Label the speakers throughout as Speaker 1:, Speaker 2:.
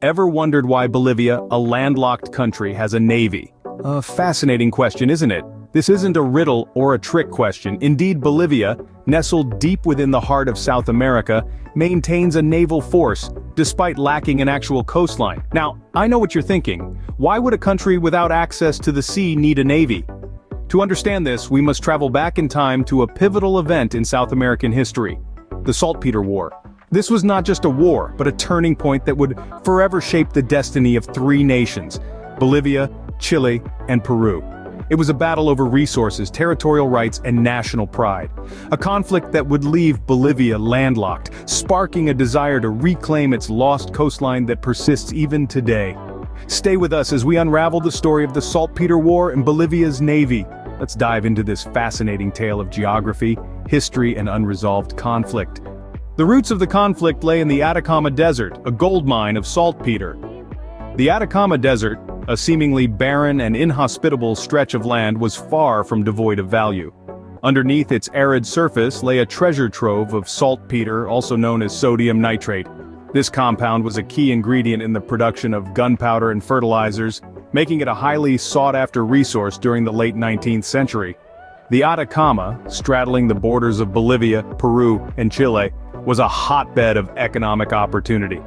Speaker 1: Ever wondered why Bolivia, a landlocked country, has a navy? A fascinating question, isn't it? This isn't a riddle or a trick question. Indeed, Bolivia, nestled deep within the heart of South America, maintains a naval force, despite lacking an actual coastline. Now, I know what you're thinking. Why would a country without access to the sea need a navy? To understand this, we must travel back in time to a pivotal event in South American history: the Saltpeter War. This was not just a war, but a turning point that would forever shape the destiny of three nations: Bolivia, Chile, and Peru. It was a battle over resources, territorial rights, and national pride. A conflict that would leave Bolivia landlocked, sparking a desire to reclaim its lost coastline that persists even today. Stay with us as we unravel the story of the Saltpeter War and Bolivia's navy. Let's dive into this fascinating tale of geography, history, and unresolved conflict. The roots of the conflict lay in the Atacama Desert, a gold mine of saltpeter. The Atacama Desert, a seemingly barren and inhospitable stretch of land, was far from devoid of value. Underneath its arid surface lay a treasure trove of saltpeter, also known as sodium nitrate. This compound was a key ingredient in the production of gunpowder and fertilizers, making it a highly sought-after resource during the late 19th century. The Atacama, straddling the borders of Bolivia, Peru, and Chile, was a hotbed of economic opportunity.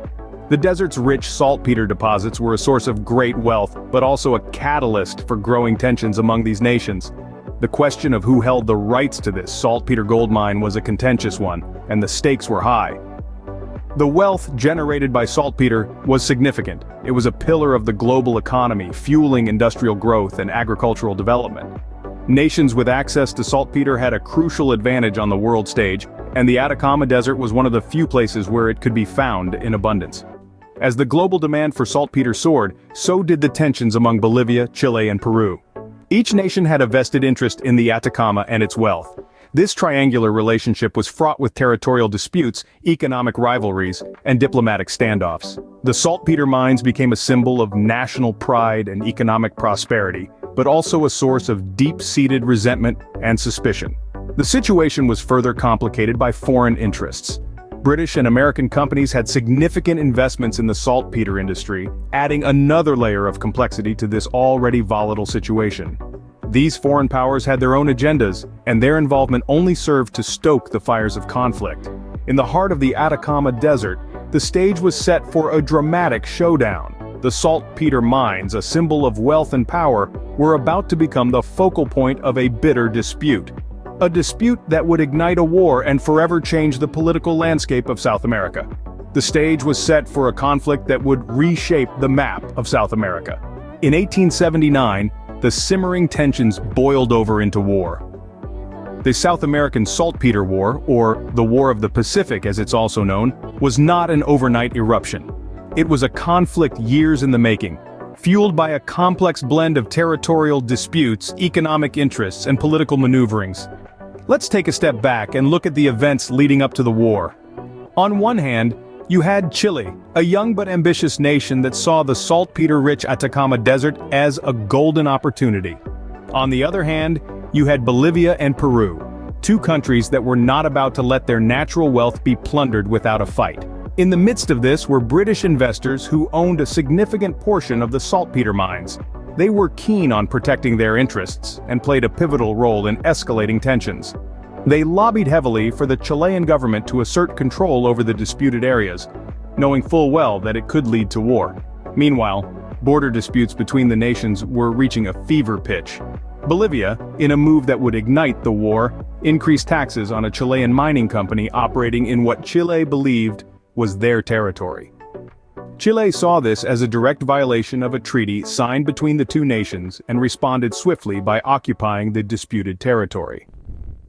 Speaker 1: The desert's rich saltpeter deposits were a source of great wealth, but also a catalyst for growing tensions among these nations. The question of who held the rights to this saltpeter gold mine was a contentious one, and the stakes were high. The wealth generated by saltpeter was significant. It was a pillar of the global economy, fueling industrial growth and agricultural development. Nations with access to saltpeter had a crucial advantage on the world stage, and the Atacama Desert was one of the few places where it could be found in abundance. As the global demand for saltpeter soared, so did the tensions among Bolivia, Chile, and Peru. Each nation had a vested interest in the Atacama and its wealth. This triangular relationship was fraught with territorial disputes, economic rivalries, and diplomatic standoffs. The saltpeter mines became a symbol of national pride and economic prosperity, but also a source of deep-seated resentment and suspicion. The situation was further complicated by foreign interests. British and American companies had significant investments in the saltpeter industry, adding another layer of complexity to this already volatile situation. These foreign powers had their own agendas, and their involvement only served to stoke the fires of conflict. In the heart of the Atacama Desert, the stage was set for a dramatic showdown. The saltpeter mines, a symbol of wealth and power, were about to become the focal point of a bitter dispute. A dispute that would ignite a war and forever change the political landscape of South America. The stage was set for a conflict that would reshape the map of South America. In 1879, the simmering tensions boiled over into war. The South American Saltpeter War, or the War of the Pacific as it's also known, was not an overnight eruption. It was a conflict years in the making, fueled by a complex blend of territorial disputes, economic interests, and political maneuverings. Let's take a step back and look at the events leading up to the war. On one hand, you had Chile, a young but ambitious nation that saw the saltpeter-rich Atacama Desert as a golden opportunity. On the other hand, you had Bolivia and Peru, two countries that were not about to let their natural wealth be plundered without a fight. In the midst of this were British investors who owned a significant portion of the saltpeter mines. They were keen on protecting their interests and played a pivotal role in escalating tensions. They lobbied heavily for the Chilean government to assert control over the disputed areas, knowing full well that it could lead to war. Meanwhile, border disputes between the nations were reaching a fever pitch. Bolivia, in a move that would ignite the war, increased taxes on a Chilean mining company operating in what Chile believed was their territory. Chile saw this as a direct violation of a treaty signed between the two nations and responded swiftly by occupying the disputed territory.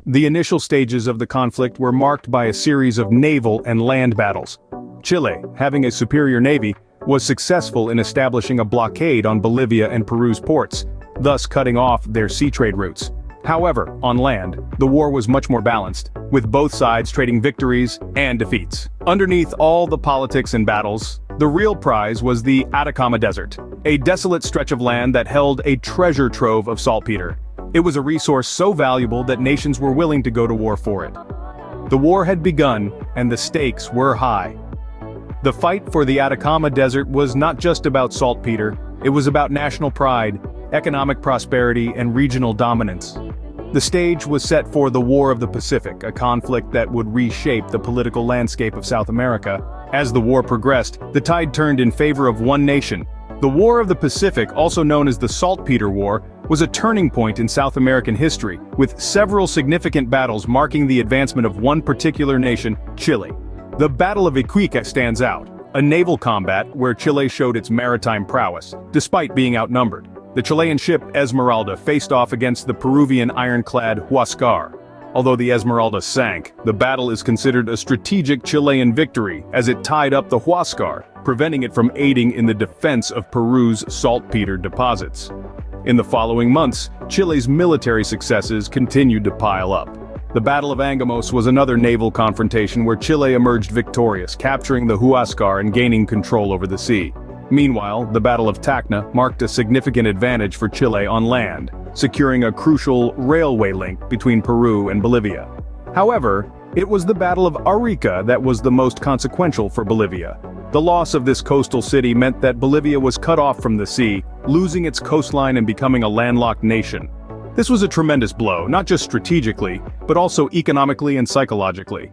Speaker 1: The initial stages of the conflict were marked by a series of naval and land battles. Chile, having a superior navy, was successful in establishing a blockade on Bolivia and Peru's ports, thus cutting off their sea trade routes. However, on land, the war was much more balanced, with both sides trading victories and defeats. Underneath all the politics and battles, the real prize was the Atacama Desert, a desolate stretch of land that held a treasure trove of saltpeter. It was a resource so valuable that nations were willing to go to war for it. The war had begun, and the stakes were high. The fight for the Atacama Desert was not just about saltpeter, it was about national pride, economic prosperity, and regional dominance. The stage was set for the War of the Pacific, a conflict that would reshape the political landscape of South America. As the war progressed, the tide turned in favor of one nation. The War of the Pacific, also known as the Saltpeter War, was a turning point in South American history, with several significant battles marking the advancement of one particular nation, Chile. The Battle of Iquique stands out, a naval combat where Chile showed its maritime prowess, despite being outnumbered. The Chilean ship Esmeralda faced off against the Peruvian ironclad Huáscar. Although the Esmeralda sank, the battle is considered a strategic Chilean victory as it tied up the Huáscar, preventing it from aiding in the defense of Peru's saltpeter deposits. In the following months, Chile's military successes continued to pile up. The Battle of Angamos was another naval confrontation where Chile emerged victorious, capturing the Huáscar and gaining control over the sea. Meanwhile, the Battle of Tacna marked a significant advantage for Chile on land, securing a crucial railway link between Peru and Bolivia. However, it was the Battle of Arica that was the most consequential for Bolivia. The loss of this coastal city meant that Bolivia was cut off from the sea, losing its coastline and becoming a landlocked nation. This was a tremendous blow, not just strategically, but also economically and psychologically.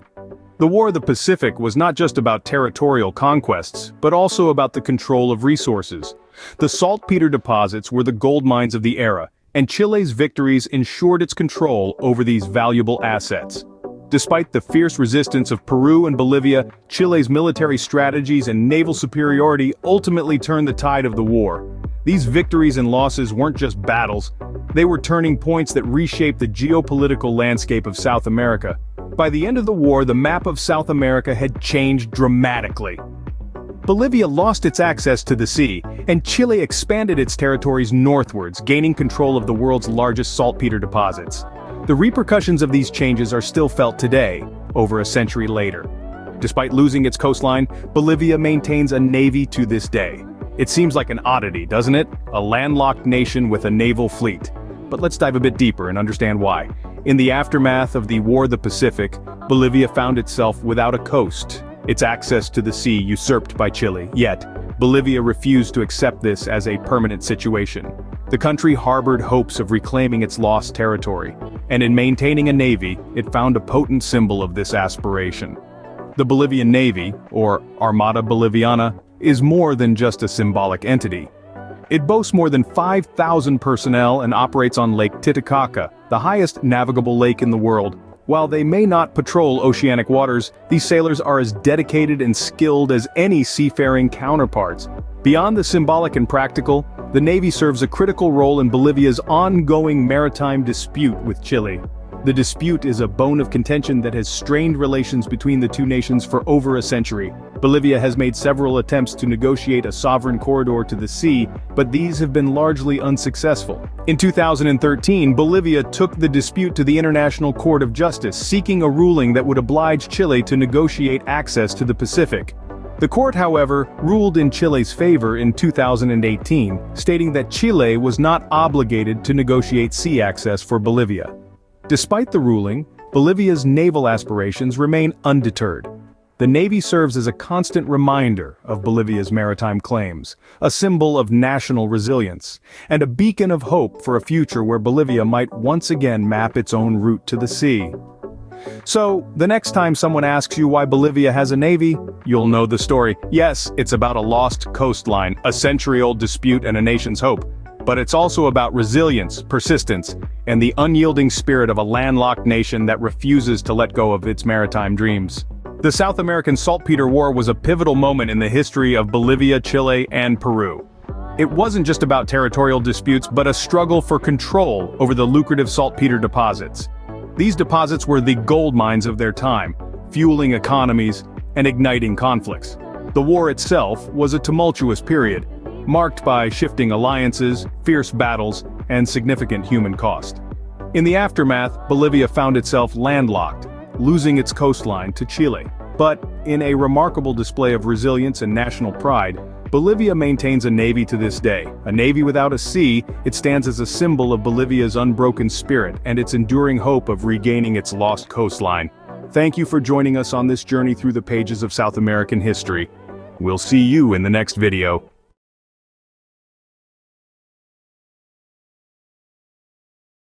Speaker 1: The War of the Pacific was not just about territorial conquests, but also about the control of resources. The saltpeter deposits were the gold mines of the era, and Chile's victories ensured its control over these valuable assets. Despite the fierce resistance of Peru and Bolivia, Chile's military strategies and naval superiority ultimately turned the tide of the war. These victories and losses weren't just battles, they were turning points that reshaped the geopolitical landscape of South America. By the end of the war, the map of South America had changed dramatically. Bolivia lost its access to the sea, and Chile expanded its territories northwards, gaining control of the world's largest saltpeter deposits. The repercussions of these changes are still felt today, over a century later. Despite losing its coastline, Bolivia maintains a navy to this day. It seems like an oddity, doesn't it? A landlocked nation with a naval fleet. But let's dive a bit deeper and understand why. In the aftermath of the War of the Pacific, Bolivia found itself without a coast, its access to the sea usurped by Chile. Yet, Bolivia refused to accept this as a permanent situation. The country harbored hopes of reclaiming its lost territory, and in maintaining a navy, it found a potent symbol of this aspiration. The Bolivian Navy, or Armada Boliviana, is more than just a symbolic entity. It boasts more than 5,000 personnel and operates on Lake Titicaca, the highest navigable lake in the world. While they may not patrol oceanic waters, these sailors are as dedicated and skilled as any seafaring counterparts. Beyond the symbolic and practical, the Navy serves a critical role in Bolivia's ongoing maritime dispute with Chile. The dispute is a bone of contention that has strained relations between the two nations for over a century. Bolivia has made several attempts to negotiate a sovereign corridor to the sea, but these have been largely unsuccessful. In 2013, Bolivia took the dispute to the International Court of Justice, seeking a ruling that would oblige Chile to negotiate access to the Pacific. The court, however, ruled in Chile's favor in 2018, stating that Chile was not obligated to negotiate sea access for Bolivia. Despite the ruling, Bolivia's naval aspirations remain undeterred. The Navy serves as a constant reminder of Bolivia's maritime claims, a symbol of national resilience, and a beacon of hope for a future where Bolivia might once again map its own route to the sea. So, the next time someone asks you why Bolivia has a navy, you'll know the story. Yes, it's about a lost coastline, a century-old dispute and a nation's hope. But it's also about resilience, persistence, and the unyielding spirit of a landlocked nation that refuses to let go of its maritime dreams. The South American Saltpeter War was a pivotal moment in the history of Bolivia, Chile, and Peru. It wasn't just about territorial disputes, but a struggle for control over the lucrative saltpeter deposits. These deposits were the gold mines of their time, fueling economies and igniting conflicts. The war itself was a tumultuous period, marked by shifting alliances, fierce battles, and significant human cost. In the aftermath, Bolivia found itself landlocked, losing its coastline to Chile. But, in a remarkable display of resilience and national pride, Bolivia maintains a navy to this day. A navy without a sea, it stands as a symbol of Bolivia's unbroken spirit and its enduring hope of regaining its lost coastline. Thank you for joining us on this journey through the pages of South American history. We'll see you in the next video.